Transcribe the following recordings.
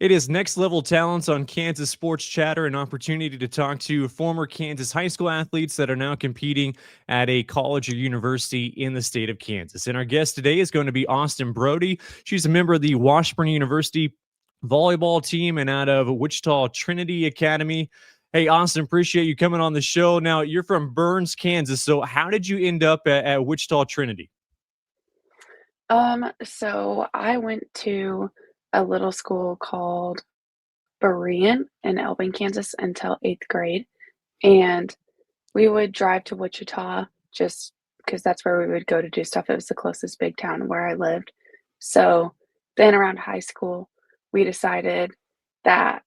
It is Next Level Talents on Kansas Sports Chatter, an opportunity to talk to former Kansas high school athletes that are now competing at a college or university in the state of Kansas. And our guest today is going to be Broadie. She's a member of the Washburn University volleyball team and out of Wichita-Trinity Academy. Hey, Austin, appreciate you coming on the show. Now, you're from Burns, Kansas. So, how did you end up at Wichita Trinity? So I went to a little school called Berean in Elbin, Kansas until 8th grade. And we would drive to Wichita just because that's where we would go to do stuff. It was the closest big town where I lived. So then around high school, we decided that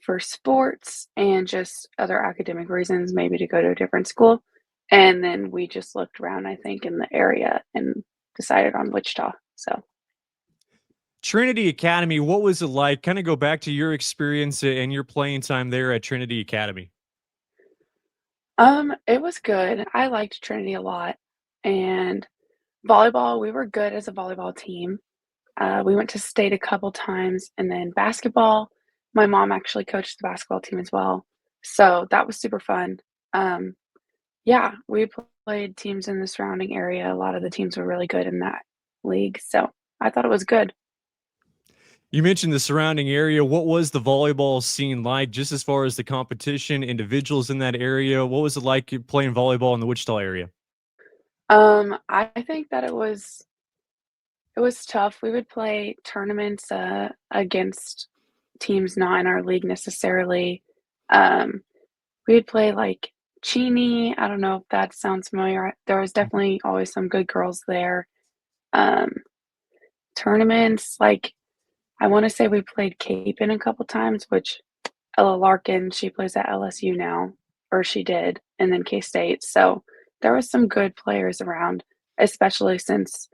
for sports and just other academic reasons, maybe to go to a different school. And then we just looked around, I think, in the area and decided on Wichita. So, Trinity Academy, what was it like? Kind of go back to your experience and your playing time there at Trinity Academy. it was good. I liked Trinity a lot. And volleyball, we were good as a volleyball team. We went to state a couple times, and then basketball, my mom actually coached the basketball team as well. So that was super fun. Um, yeah, we played teams in the surrounding area. A lot of the teams were really good in that league. So I thought it was good. You mentioned the surrounding area. What was the volleyball scene like, just as far as the competition, individuals in that area? What was it like playing volleyball in the Wichita area? I think that it was tough. We would play tournaments against teams not in our league necessarily. Um, we would play like Cheney. I don't know if that sounds familiar. There was definitely always some good girls there. Um, Tournaments like I want to say we played Cape in a couple times, which Ella Larkin, she plays at LSU now, or she did, and then K State. So there was some good players around, especially since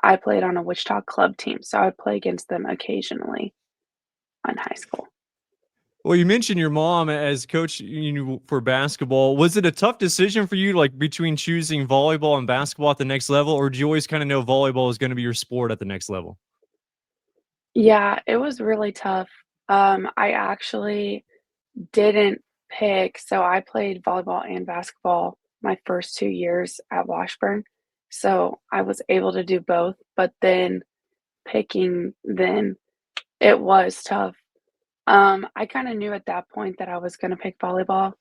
I played on a Wichita club team. So I would play against them occasionally in high school. Well, you mentioned your mom as coach, for basketball. Was it a tough decision for you, like between choosing volleyball and basketball at the next level, or did you always kind of know volleyball is going to be your sport at the next level? Yeah, it was really tough. I actually didn't pick, so I played volleyball and basketball my first 2 years at Washburn. So I was able to do both, but then picking then it was tough. I kinda knew at that point that I was gonna pick volleyball,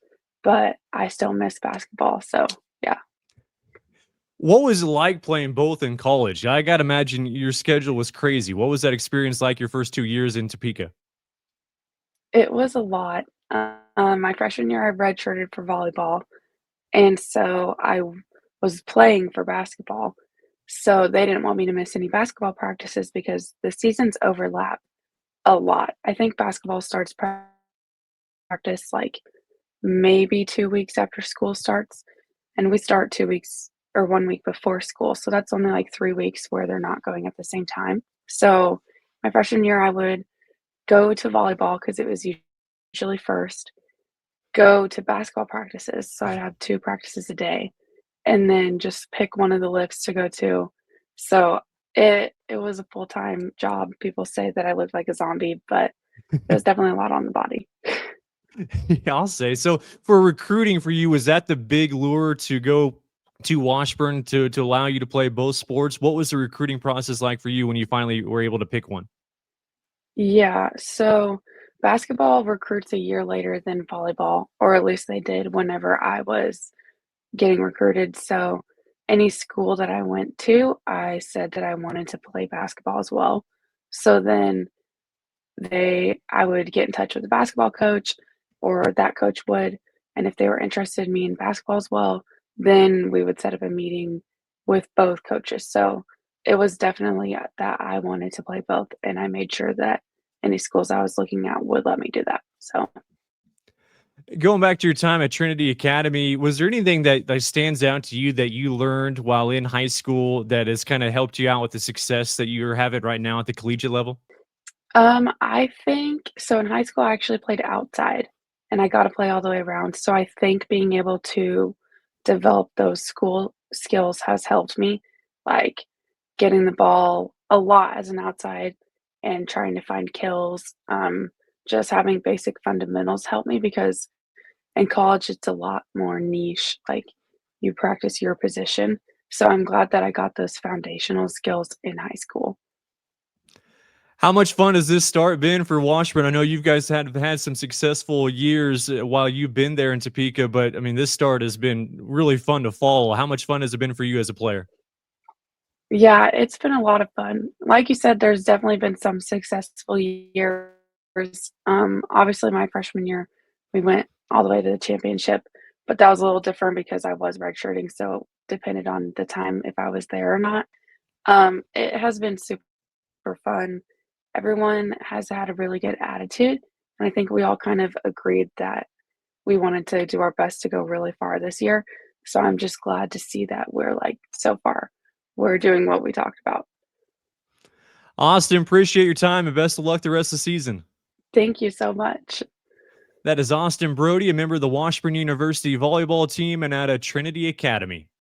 but I still miss basketball, so yeah. What was it like playing both in college? I got to imagine your schedule was crazy. What was that experience like your first 2 years in Topeka? It was a lot. My freshman year, I redshirted for volleyball, and so was playing for basketball. So they didn't want me to miss any basketball practices because the seasons overlap a lot. I think basketball starts practice, like, maybe 2 weeks after school starts, and we start 2 weeks or 1 week before school, so that's only, like, 3 weeks where they're not going at the same time. So, my freshman year, I would go to volleyball because it was usually first, go to basketball practices, so I'd have 2 practices a day, and then just pick one of the lifts to go to. So, it was a full-time job. People say that I looked like a zombie, but it was definitely a lot on the body. Yeah, I'll say. So for recruiting for you, was that the big lure to go to Washburn to allow you to play both sports? What was the recruiting process like for you when you finally were able to pick one? Yeah, so basketball recruits a year later than volleyball, or at least they did whenever I was getting recruited. So any school that I went to, I said that I wanted to play basketball as well. So then I would get in touch with the basketball coach, or that coach would, and if they were interested in me in basketball as well, then we would set up a meeting with both coaches. So it was definitely that I wanted to play both, and I made sure that any schools I was looking at would let me do that. So Going back to your time at Trinity Academy, was there anything that stands out to you that you learned while in high school that has kind of helped you out with the success that you're having right now at the collegiate level? I think so in high school I actually played outside and I got to play all the way around. So I think being able to develop those school skills has helped me, like getting the ball a lot as an outside and trying to find kills. Just having basic fundamentals helped me because in college, it's a lot more niche, like, you practice your position, so I'm glad that I got those foundational skills in high school. How much fun has this start been for Washburn? I know you guys had some successful years while you've been there in Topeka, but I mean, this start has been really fun to follow. How much fun has it been for you as a player? Yeah, it's been a lot of fun. Like you said, there's definitely been some successful years. Obviously, my freshman year, we went all the way to the championship, but that was a little different because I was redshirting, so it depended on the time if I was there or not. It has been super fun. Everyone has had a really good attitude, and I think we all kind of agreed that we wanted to do our best to go really far this year. So I'm just glad to see that we're like so far, we're doing what we talked about. Austin, appreciate your time and best of luck the rest of the season. Thank you so much. That is Austin Broadie, a member of the Washburn University volleyball team and at a Trinity Academy.